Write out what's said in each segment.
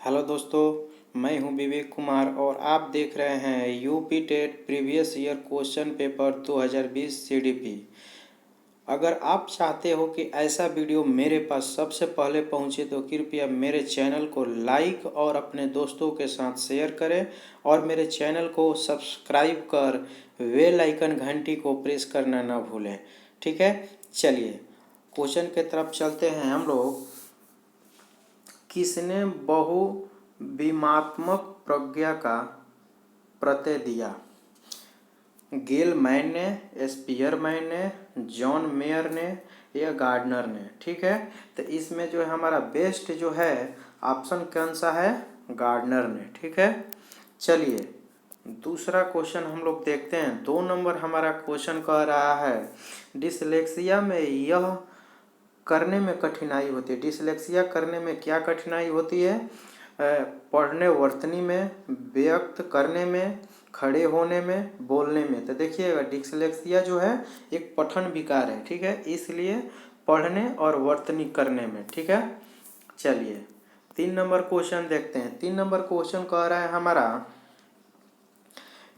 Hello दोस्तों, मैं हूं विवेक कुमार और आप देख रहे हैं UP TET previous year question paper 2020 CDP. अगर आप चाहते हो कि ऐसा वीडियो मेरे पास सबसे पहले पहुंचे तो कृपया मेरे चैनल को लाइक और अपने दोस्तों के साथ शेयर करें और मेरे चैनल को सब्सक्राइब कर बेल आइकन घंटी को प्रेस करना ना भूलें। ठीक है, चलिए क्वेश्चन के तरफ चलते हैं हम लोग। किसने बहुविमात्मक प्रज्ञा का प्रत्यय दिया? गेलमैन ने, स्पीयरमैन ने, जॉन मेयर ने या गार्डनर ने? ठीक है, तो इसमें जो है हमारा बेस्ट जो है ऑप्शन कौन सा है? गार्डनर ने। ठीक है, चलिए दूसरा क्वेश्चन हम लोग देखते हैं। 2 नंबर हमारा क्वेश्चन कह रहा है डिसलेक्सिया में यह करने में कठिनाई होती है। डिसलेक्सिया करने में क्या कठिनाई होती है? पढ़ने वर्तनी में, व्यक्त करने में, खड़े होने में, बोलने में। तो देखिएगा डिसलेक्सिया जो है एक पठन विकार है। ठीक है, इसलिए पढ़ने और वर्तनी करने में। ठीक है, चलिए 3 नंबर क्वेश्चन देखते हैं। 3 नंबर क्वेश्चन कह रहा है हमारा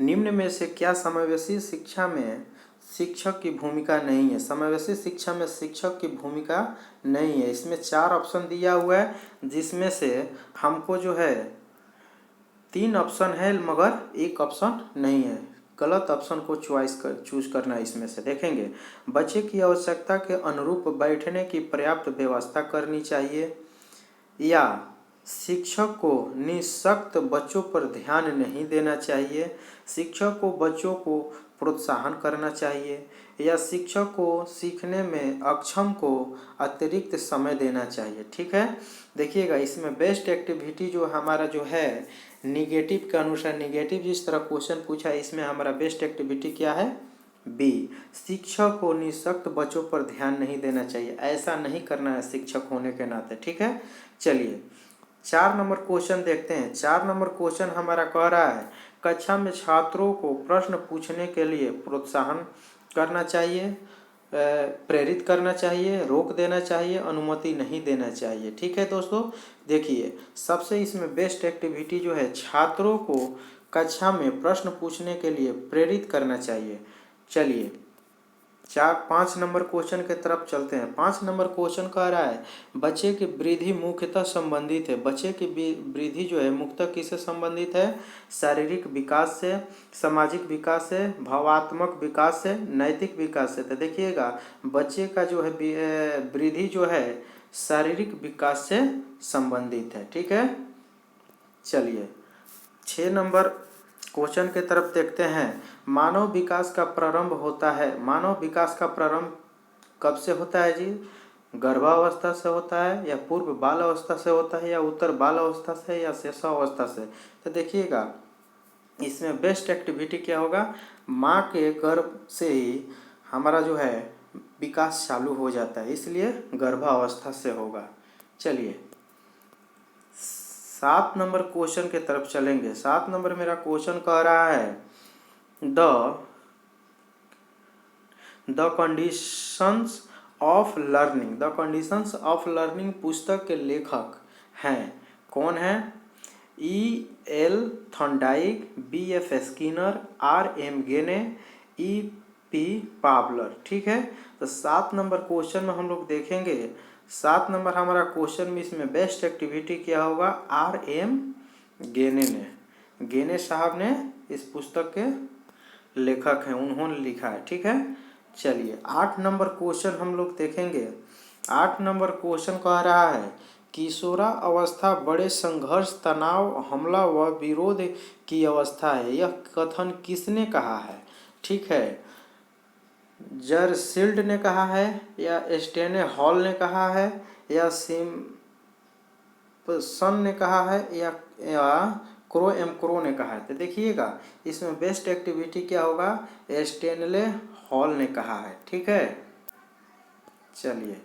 निम्न में से क्या समावेशी शिक्षा में शिक्षक की भूमिका नहीं है? समावेशी शिक्षा में शिक्षक की भूमिका नहीं है। इसमें 4 ऑप्शन दिया हुआ है जिसमें से हमको जो है 3 ऑप्शन है मगर 1 ऑप्शन नहीं है। गलत ऑप्शन को चूज करना है। इसमें से देखेंगे बच्चे की आवश्यकता के अनुरूप बैठने की पर्याप्त व्यवस्था करनी चाहिए, या शिक्षक को निःशक्त बच्चों पर ध्यान नहीं देना चाहिए, शिक्षक को बच्चों को प्रोत्साहन करना चाहिए, या शिक्षक को सीखने में अक्षम को अतिरिक्त समय देना चाहिए। ठीक है, देखिएगा इसमें बेस्ट एक्टिविटी जो हमारा जो है निगेटिव के अनुसार, निगेटिव जिस तरह क्वेश्चन पूछा है इसमें हमारा बेस्ट एक्टिविटी क्या है? बी, शिक्षक को निःशक्त बच्चों पर ध्यान नहीं देना चाहिए। ऐसा नहीं करना है शिक्षक होने के नाते। ठीक है, चलिए 4 नंबर क्वेश्चन देखते हैं। 4 नंबर क्वेश्चन हमारा कह रहा है कक्षा में छात्रों को प्रश्न पूछने के लिए प्रोत्साहन करना चाहिए, प्रेरित करना चाहिए, रोक देना चाहिए, अनुमति नहीं देना चाहिए। ठीक है दोस्तों, देखिए सबसे इसमें बेस्ट एक्टिविटी जो है छात्रों को कक्षा में प्रश्न पूछने के लिए प्रेरित करना चाहिए। चलिए 5 नंबर क्वेश्चन के तरफ चलते हैं। 5 नंबर क्वेश्चन कह रहा है बच्चे की वृद्धि मुख्यतः संबंधित है। बच्चे की वृद्धि जो है मुख्यतः किससे संबंधित है? शारीरिक विकास से, सामाजिक विकास से, भावात्मक विकास से, नैतिक विकास से। तो देखिएगा बच्चे का जो है वृद्धि जो है शारीरिक विकास से संबंधित है। ठीक है, चलिए 6 नंबर क्वेश्चन के तरफ देखते हैं। मानव विकास का प्रारंभ होता है, मानव विकास का प्रारंभ कब से होता है जी? गर्भावस्था से होता है, या पूर्व बाल अवस्था से होता है, या उत्तर बाल अवस्था से, या शैशवावस्था से? तो देखिएगा इसमें बेस्ट एक्टिविटी क्या होगा? माँ के गर्भ से ही हमारा जो है विकास चालू हो जाता है, इसलिए गर्भावस्था से होगा। चलिए 7 नंबर क्वेश्चन के तरफ चलेंगे। 7 नंबर मेरा क्वेश्चन कह रहा है the conditions of learning. The conditions of learning पुस्तक के लेखक हैं, कौन है? E.L. Thorndike, B.F. Skinner, R.M. गेने, E.P. पावलर। ठीक है, तो 7 नंबर क्वेश्चन में हम लोग देखेंगे। 7 नंबर हमारा क्वेश्चन में इसमें बेस्ट एक्टिविटी क्या होगा? R.M. गेने ने, गेने साहब ने इस पुस्तक के लेखक हैं, उन्होंने लिखा है। ठीक है, चलिए 8 नंबर क्वेश्चन हम लोग देखेंगे। 8 नंबर क्वेश्चन कह रहा है किशोरा अवस्था बड़े संघर्ष, तनाव, हमला व विरोध की अवस्था है। यह कथन किसने कहा है? ठीक है, जरसील्ड ने कहा है, या स्टेने हॉल ने कहा है, या सिम्पसन ने कहा है, या क्रो ने कहा है? तो देखिएगा इसमें बेस्ट एक्टिविटी क्या होगा? स्टेनले हॉल ने कहा है। ठीक है, चलिए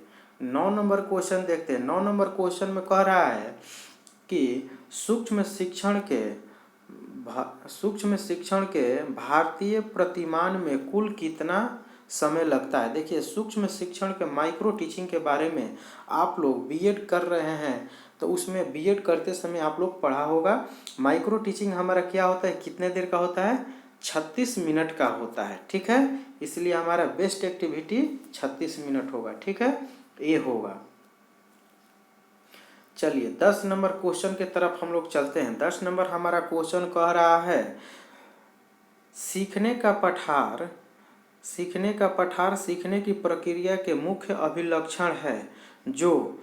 9 नंबर क्वेश्चन देखते हैं। 9 नंबर क्वेश्चन में कह रहा है कि सूक्ष्म शिक्षण के भारतीय प्रतिमान में कुल कितना समय लगता है? देखिए सूक्ष्म शिक्षण के माइक्रो टीचिंग के बारे में आप लोग बीएड कर रहे हैं तो उसमें बीएड करते समय आप लोग पढ़ा होगा। माइक्रो टीचिंग हमारा क्या होता है, कितने देर का होता है, 36 मिनट का होता है। ठीक है, इसलिए हमारा बेस्ट एक्टिविटी 36 मिनट होगा। ठीक है, ये होगा। चलिए 10 नंबर क्वेश्चन के तरफ हम लोग चलते हैं। 10 नंबर हमारा क्वेश्चन कह रहा है सीखने का पठार सीखने की प्रक्रिया के मुख्य अभिलक्षण है जो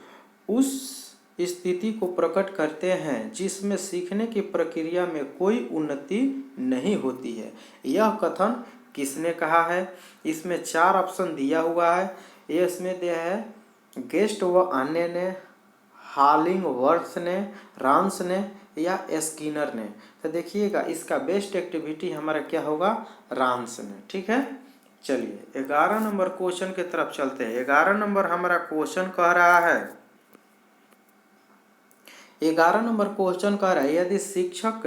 उस स्थिति को प्रकट करते हैं जिसमें सीखने की प्रक्रिया में कोई उन्नति नहीं होती है। यह कथन किसने कहा है? इसमें 4 ऑप्शन दिया हुआ है। ये इसमें दिया है गेस्ट व अन्य ने, हालिंग वर्थ ने, रांस ने या स्किनर ने। तो देखिएगा इसका बेस्ट एक्टिविटी हमारा क्या होगा, रांस ने। ठीक है, चलिए 11 नंबर क्वेश्चन के तरफ चलते हैं। 11 नंबर हमारा क्वेश्चन कह रहा है 11 नंबर क्वेश्चन कह रहा है यदि शिक्षक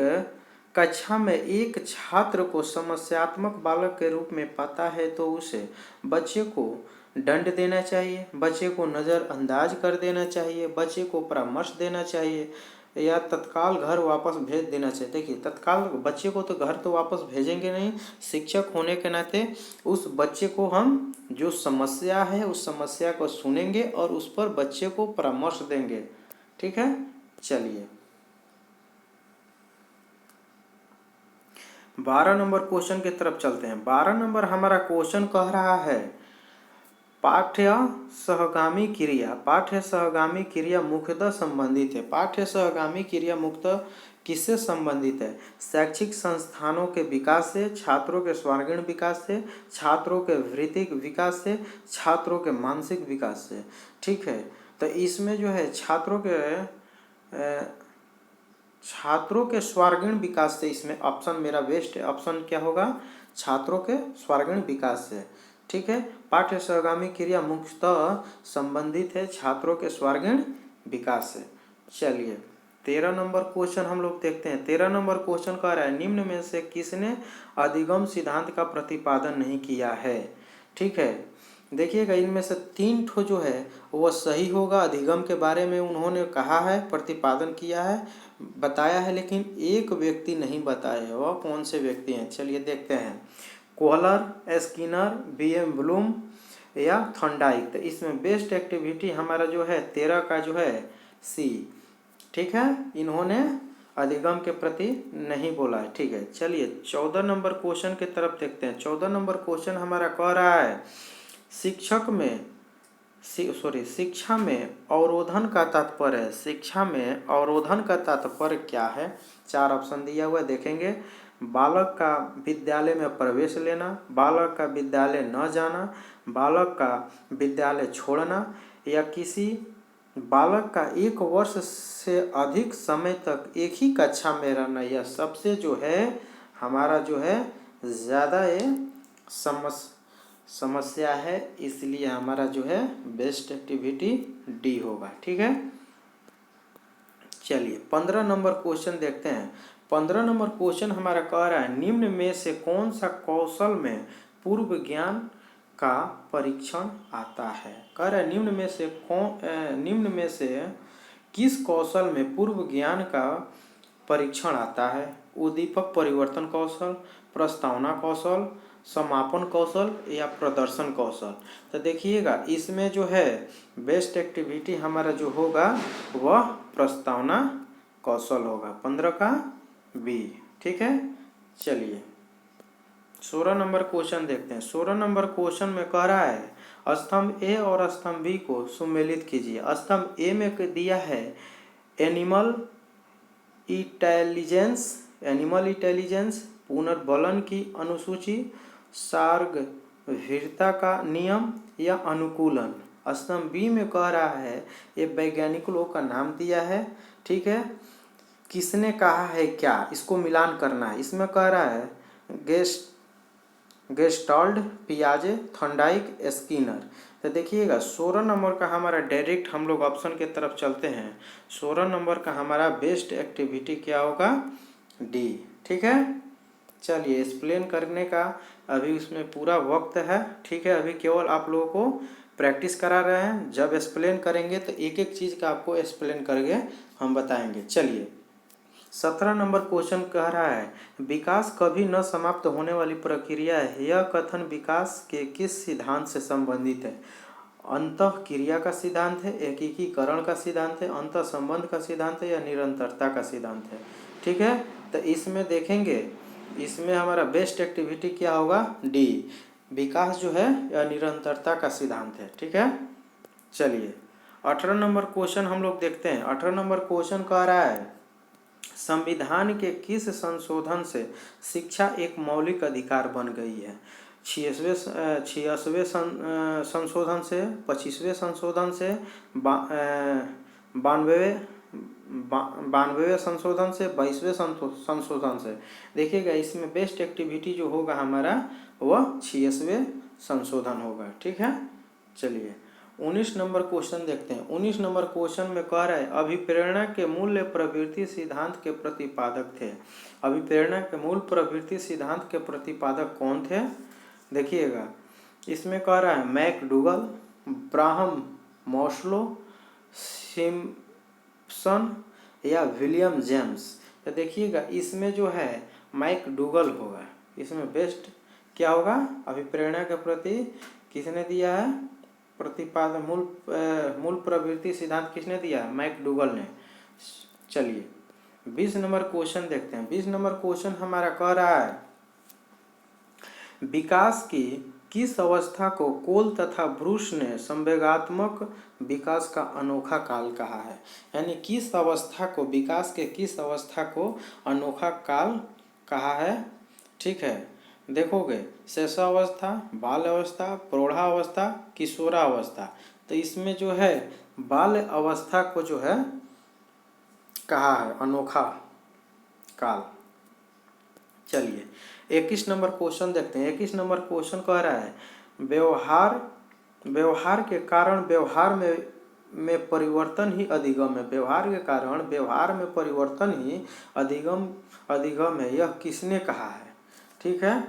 कक्षा में एक छात्र को समस्यात्मक बालक के रूप में पाता है तो उसे बच्चे को दंड देना चाहिए, बच्चे को नज़रअंदाज कर देना चाहिए, बच्चे को परामर्श देना चाहिए या तत्काल घर वापस भेज देना चाहिए। देखिए तत्काल बच्चे को तो घर तो वापस भेजेंगे नहीं, शिक्षक होने के नाते उस बच्चे को हम जो समस्या है उस समस्या को सुनेंगे और उस पर बच्चे को परामर्श देंगे। ठीक है, चलिए 12 नंबर क्वेश्चन की तरफ चलते हैं। 12 नंबर हमारा क्वेश्चन कह रहा है पाठ्य सहगामी क्रिया मुख्यतः संबंधित है। पाठ्य सहगामी क्रिया मुख्यतः किससे संबंधित है? शैक्षिक संस्थानों के विकास से, छात्रों के स्वर्गीण विकास से, छात्रों के वृत्तिक विकास से, छात्रों के मानसिक विकास से। ठीक है, तो इसमें जो है छात्रों के स्वर्गीण विकास से, इसमें ऑप्शन मेरा बेस्ट ऑप्शन क्या होगा, छात्रों के स्वर्गीण विकास से। ठीक है, पाठ्य सहगामी क्रिया मुख्यतः संबंधित है छात्रों के स्वर्गीण विकास से। चलिए 13 नंबर क्वेश्चन हम लोग देखते हैं। 13 नंबर क्वेश्चन कह रहा है निम्न में से किसने अधिगम सिद्धांत का प्रतिपादन नहीं किया है? ठीक है, देखिएगा इनमें से 3 ठो जो है वह सही होगा। अधिगम के बारे में उन्होंने कहा है, प्रतिपादन किया है, बताया है, लेकिन एक व्यक्ति नहीं बताया है। वह कौन से व्यक्ति हैं? चलिए देखते हैं, कोहलर, स्किनर, बीएम ब्लूम या थॉर्नडाइक। तो इसमें बेस्ट एक्टिविटी हमारा जो है 13 का जो है सी। ठीक है, इन्होंने अधिगम के प्रति नहीं बोला है। ठीक है, चलिए 14 नंबर क्वेश्चन की तरफ देखते हैं। 14 नंबर क्वेश्चन हमारा कह रहा है शिक्षा में अवरोधन का तात्पर्य है। शिक्षा में अवरोधन का तात्पर्य क्या है? 4 ऑप्शन दिया हुआ है, देखेंगे। बालक का विद्यालय में प्रवेश लेना, बालक का विद्यालय न जाना, बालक का विद्यालय छोड़ना या किसी बालक का 1 वर्ष से अधिक समय तक एक ही कक्षा में रहना। यह सबसे जो है हमारा जो है ज़्यादा ये समस्या है, इसलिए हमारा जो है बेस्ट एक्टिविटी डी होगा। ठीक है, चलिए 15 नंबर क्वेश्चन देखते हैं। 15 नंबर क्वेश्चन हमारा कह रहा है निम्न में से कौन सा कौशल में पूर्व ज्ञान का परीक्षण आता है? कह रहा है निम्न में से किस कौशल में पूर्व ज्ञान का परीक्षण आता है? उद्दीपक परिवर्तन कौशल, प्रस्तावना कौशल, समापन कौशल या प्रदर्शन कौशल। तो देखिएगा इसमें जो है बेस्ट एक्टिविटी हमारा जो होगा वह प्रस्तावना कौशल होगा। 15 का बी। ठीक है, चलिए 16 नंबर क्वेश्चन देखते हैं। 16 नंबर क्वेश्चन में कह रहा है स्तंभ ए और स्तंभ बी को सुमेलित कीजिए। स्तंभ ए में दिया है एनिमल इंटेलिजेंस, पुनर्बलन की अनुसूची, सार्वभौमिकता का नियम या अनुकूलन। स्तंभ बी में कह रहा है ये वैज्ञानिकों का नाम दिया है। ठीक है, किसने कहा है क्या, इसको मिलान करना है। इसमें कह रहा है गेस्टाल्ट, पियाजे, थॉर्नडाइक, स्किनर। तो देखिएगा 16 नंबर का हमारा डायरेक्ट हम लोग ऑप्शन के तरफ चलते हैं। 16 नंबर का हमारा बेस्ट एक्टिविटी क्या होगा, डी। ठीक है, चलिए एक्सप्लेन करने का अभी उसमें पूरा वक्त है। ठीक है, अभी केवल आप लोगों को प्रैक्टिस करा रहे हैं, जब एक्सप्लेन करेंगे तो एक एक चीज़ का आपको एक्सप्लेन करके हम बताएंगे। चलिए 17 नंबर क्वेश्चन कह रहा है विकास कभी न समाप्त होने वाली प्रक्रिया है, यह कथन विकास के किस सिद्धांत से संबंधित है? अंतःक्रिया का सिद्धांत है, एकीकरण का सिद्धांत है, अंतः संबंध का सिद्धांत है या निरंतरता का सिद्धांत है? ठीक है, तो इसमें देखेंगे, इसमें हमारा बेस्ट एक्टिविटी क्या होगा? डी, विकास जो है यह निरंतरता का सिद्धांत है। ठीक है, चलिए 18 नंबर क्वेश्चन हम लोग देखते हैं। 18 नंबर क्वेश्चन कह रहा है संविधान के किस संशोधन से शिक्षा एक मौलिक अधिकार बन गई है? 66वें संशोधन से, 25वें संशोधन से, 92वें संशोधन से, 22वें संशोधन से? देखिएगा इसमें बेस्ट एक्टिविटी जो होगा हमारा वह 66वें संशोधन होगा। ठीक है, चलिए 19 नंबर क्वेश्चन देखते हैं। 19 नंबर क्वेश्चन में कह रहा है अभिप्रेरणा के मूल प्रवृत्ति सिद्धांत के प्रतिपादक थे। अभिप्रेरणा के मूल प्रवृत्ति सिद्धांत के प्रतिपादक कौन थे? देखिएगा इसमें कह रहा है मैकडूगल, ब्राहम मॉस्लो, सिम्पसन या विलियम जेम्स। तो देखिएगा इसमें जो है मैकडूगल होगा। इसमें बेस्ट क्या होगा? अभिप्रेरणा के प्रति किसने दिया है प्रतिपादन? मूल प्रवृत्ति सिद्धांत किसने दिया? मैकडूगल ने। चलिए 20 नंबर क्वेश्चन देखते हैं। 20 नंबर क्वेश्चन हमारा कह रहा है विकास की किस अवस्था को कोल तथा ब्रूस ने संवेगात्मक विकास का अनोखा काल कहा है? यानी किस अवस्था को, विकास के किस अवस्था को अनोखा काल कहा है? ठीक है, देखोगे शैशवावस्था, बाल अवस्था, प्रौढ़ावस्था, किशोरावस्था। तो इसमें जो है बाल अवस्था को जो है कहा है अनोखा काल। चलिए 21 नंबर क्वेश्चन देखते हैं। 21 नंबर क्वेश्चन कह रहा है व्यवहार के कारण व्यवहार में परिवर्तन ही अधिगम है। व्यवहार के कारण व्यवहार में परिवर्तन ही अधिगम है, यह किसने कहा है? ठीक है,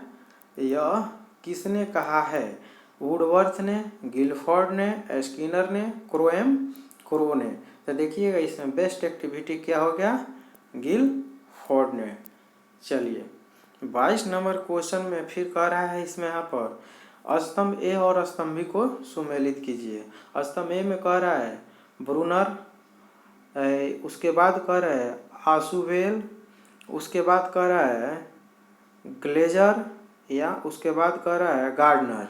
यह किसने कहा है? वुडवर्थ ने, गिलफोर्ड ने, स्किनर ने, क्रो ने। तो देखिएगा इसमें बेस्ट एक्टिविटी क्या हो गया? गिलफोर्ड ने। चलिए 22 नंबर क्वेश्चन में फिर कह रहा है इसमें यहाँ पर स्तंभ ए और स्तंभ बी को सुमेलित कीजिए। स्तंभ ए में कह रहा है ब्रूनर, उसके बाद कह रहा है आशुवेल, उसके बाद कह रहा है ग्लेजर, या उसके बाद कह रहा है गार्डनर।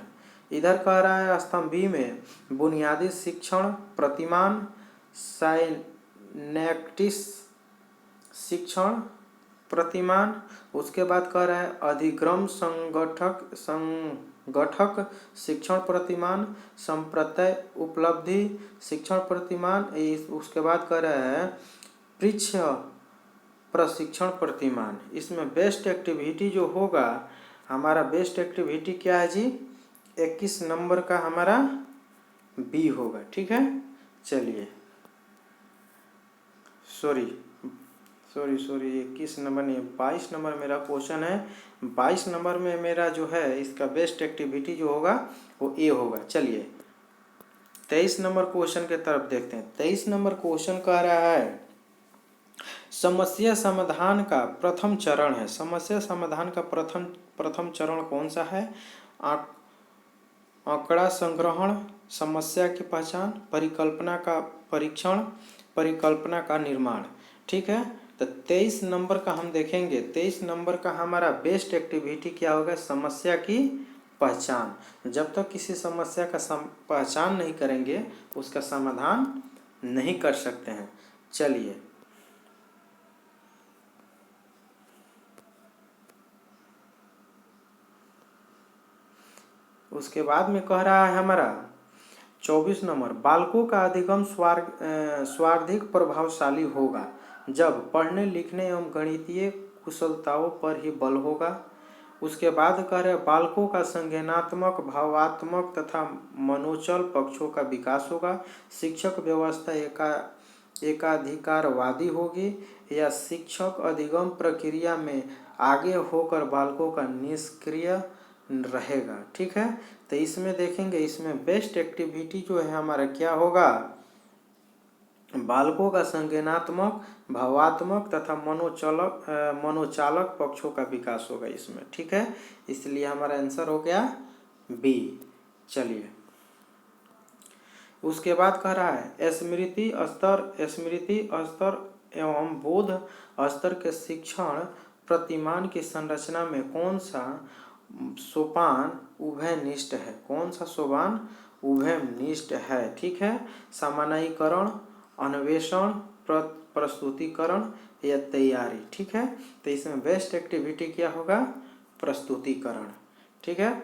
इधर कह रहा है स्तंभ बी में बुनियादी शिक्षण प्रतिमान, साइनेक्टिस शिक्षण प्रतिमान, उसके बाद कह रहा है अधिक्रम संगठक शिक्षण प्रतिमान, संप्रत्यय उपलब्धि शिक्षण प्रतिमान, उसके बाद कह रहा है पृच्छ प्रशिक्षण प्रतिमान। इसमें बेस्ट एक्टिविटी जो होगा हमारा, बेस्ट एक्टिविटी क्या है जी? 21 नंबर का हमारा बी होगा। ठीक है, चलिए सॉरी 21 नंबर नहीं, 22 नंबर मेरा क्वेश्चन है। 22 नंबर में मेरा जो है इसका बेस्ट एक्टिविटी जो होगा वो ए होगा। चलिए 23 नंबर क्वेश्चन के तरफ देखते हैं। 23 नंबर क्वेश्चन कह रहा है समस्या समाधान का प्रथम चरण है। समस्या समाधान का प्रथम चरण कौन सा है? आंकड़ा संग्रहण, समस्या की पहचान, परिकल्पना का परीक्षण, परिकल्पना का निर्माण। ठीक है, तो 23 नंबर का हम देखेंगे। 23 नंबर का हमारा बेस्ट एक्टिविटी क्या होगा? समस्या की पहचान। जब तक किसी समस्या का पहचान नहीं करेंगे उसका समाधान नहीं कर सकते हैं। चलिए उसके बाद में कह रहा है हमारा 24 नंबर बालकों का अधिगम सर्वाधिक प्रभावशाली होगा जब पढ़ने लिखने एवं गणितीय कुशलताओं पर ही बल होगा। उसके बाद कह रहे बालकों का संज्ञानात्मक, भावात्मक तथा मनोचल पक्षों का विकास होगा। शिक्षक व्यवस्था एकाधिकारवादी होगी या शिक्षक अधिगम प्रक्रिया में आगे होकर बालकों का निष्क्रिय रहेगा। ठीक है, तो इसमें देखेंगे, इसमें बेस्ट एक्टिविटी जो है हमारा क्या होगा, बालकों का संज्ञानात्मक, भावात्मक तथा मनोचालक पक्षों का विकास होगा इसमें। ठीक है, इसलिए हमारा आंसर हो गया बी। चलिए उसके बाद कह रहा है स्मृति स्तर एवं बोध स्तर के शिक्षण प्रतिमान की संरचना में कौन सा सोपान उभयनिष्ठ है, कौन सा सोपान उभयनिष्ठ है। ठीक है, सामान्यीकरण, अन्वेषण, प्रस्तुतिकरण या तैयारी। ठीक है, तो इसमें बेस्ट एक्टिविटी क्या होगा, प्रस्तुतिकरण। ठीक है,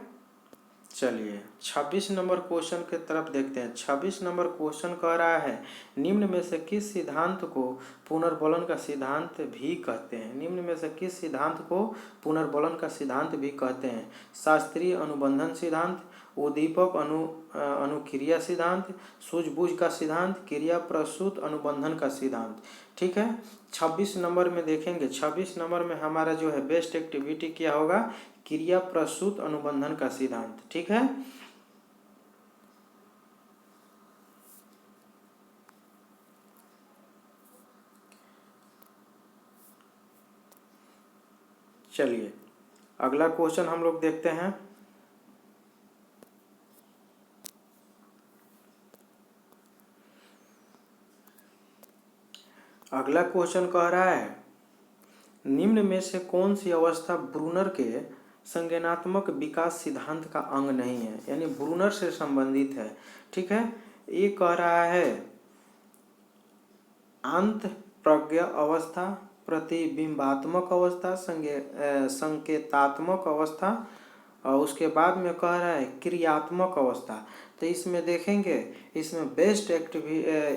चलिए 26 नंबर क्वेश्चन की तरफ देखते हैं। 26 नंबर क्वेश्चन कह रहा है निम्न में से किस सिद्धांत को पुनर्बलन का सिद्धांत भी कहते हैं। निम्न में से किस सिद्धांत को पुनर्बलन का सिद्धांत भी कहते हैं। शास्त्रीय अनुबंधन सिद्धांत, उद्दीपक अनुक्रिया सिद्धांत, सूझबूझ का सिद्धांत, क्रिया प्रसूत अनुबंधन का सिद्धांत। ठीक है, 26 नंबर में देखेंगे, 26 नंबर में हमारा जो है बेस्ट एक्टिविटी क्या होगा, क्रिया प्रसूत अनुबंधन का सिद्धांत। ठीक है, चलिए अगला क्वेश्चन हम लोग देखते हैं। अगला क्वेश्चन कह रहा है निम्न में से कौन सी अवस्था ब्रूनर के संज्ञानात्मक विकास सिद्धांत का अंग नहीं है, यानी ब्रूनर से संबंधित है। ठीक है, ये कह रहा है अंत प्रज्ञ अवस्था, प्रतिबिंबात्मक अवस्था, संकेतात्मक अवस्था, और उसके बाद में कह रहा है क्रियात्मक अवस्था। तो इसमें देखेंगे, इसमें बेस्ट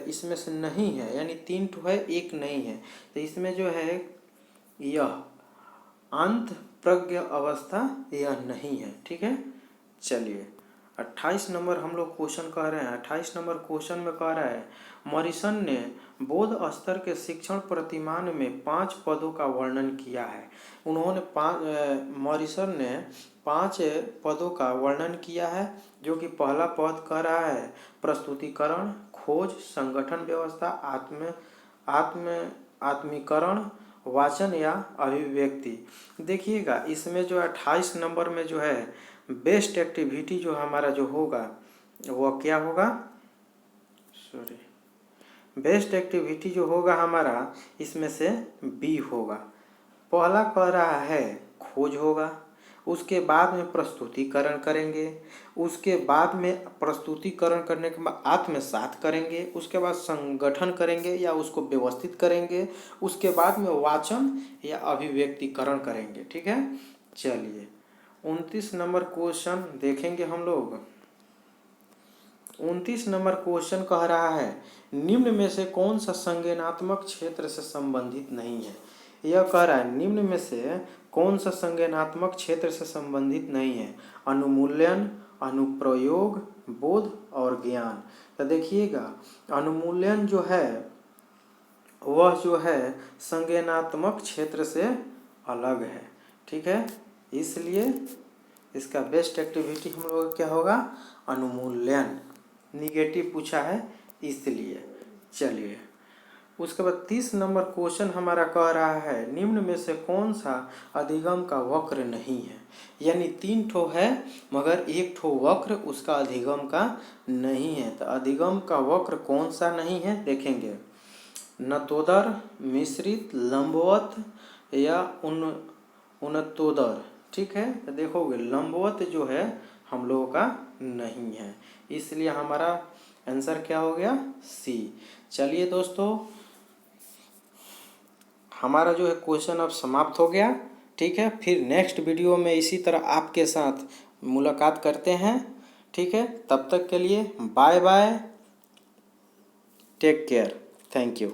इसमें से नहीं है, यानी 3 ठो है, एक नहीं है। तो इसमें जो है यह अंत प्रज्ञ अवस्था यह नहीं है। ठीक है, चलिए 28 नंबर हम लोग क्वेश्चन कह रहे हैं। 28 नंबर क्वेश्चन में कह रहा है मॉरिसन ने बोध स्तर के शिक्षण प्रतिमान में 5 पदों का वर्णन किया है। उन्होंने मॉरिसन ने 5 पदों का वर्णन किया है, जो कि पहला पद कह रहा है प्रस्तुतिकरण, खोज, संगठन व्यवस्था, आत्मीकरण, वाचन या अभिव्यक्ति। देखिएगा इसमें जो 28 नंबर में जो है बेस्ट एक्टिविटी जो हमारा जो होगा वो क्या होगा, बेस्ट एक्टिविटी जो होगा हमारा इसमें से बी होगा। पहला कह रहा है खोज होगा, उसके बाद में प्रस्तुतिकरण करेंगे, उसके बाद में प्रस्तुतिकरण करने के बाद आत्मसात करेंगे, उसके बाद संगठन करेंगे या उसको व्यवस्थित करेंगे, उसके बाद में वाचन या अभिव्यक्तिकरण करेंगे। ठीक है, चलिए 29 नंबर क्वेश्चन देखेंगे हम लोग। 29 नंबर क्वेश्चन कह रहा है निम्न में से कौन सा संज्ञानात्मक क्षेत्र से संबंधित नहीं है। यह कह रहा है निम्न में से कौन सा संज्ञानात्मक क्षेत्र से संबंधित नहीं है। अनुमूल्यन, अनुप्रयोग, बोध और ज्ञान। तो देखिएगा अनुमूल्यन जो है वह जो है संज्ञानात्मक क्षेत्र से अलग है। ठीक है, इसलिए इसका बेस्ट एक्टिविटी हम लोग क्या होगा, अनुमूल्यन। निगेटिव पूछा है इसलिए। चलिए उसके बाद 30 नंबर क्वेश्चन हमारा कह रहा है निम्न में से कौन सा अधिगम का वक्र नहीं है। यानी 3 ठो है मगर 1 ठो वक्र उसका अधिगम का नहीं है। तो अधिगम का वक्र कौन सा नहीं है देखेंगे, नतोदर, मिश्रित, लंबवत या उन्नतोदर। ठीक है, तो देखोगे लंबवत जो है हम लोगों का नहीं है, इसलिए हमारा आंसर क्या हो गया, सी। चलिए दोस्तों हमारा जो है क्वेश्चन अब समाप्त हो गया। ठीक है, फिर नेक्स्ट वीडियो में इसी तरह आपके साथ मुलाकात करते हैं। ठीक है, तब तक के लिए bye bye, take care, thank you.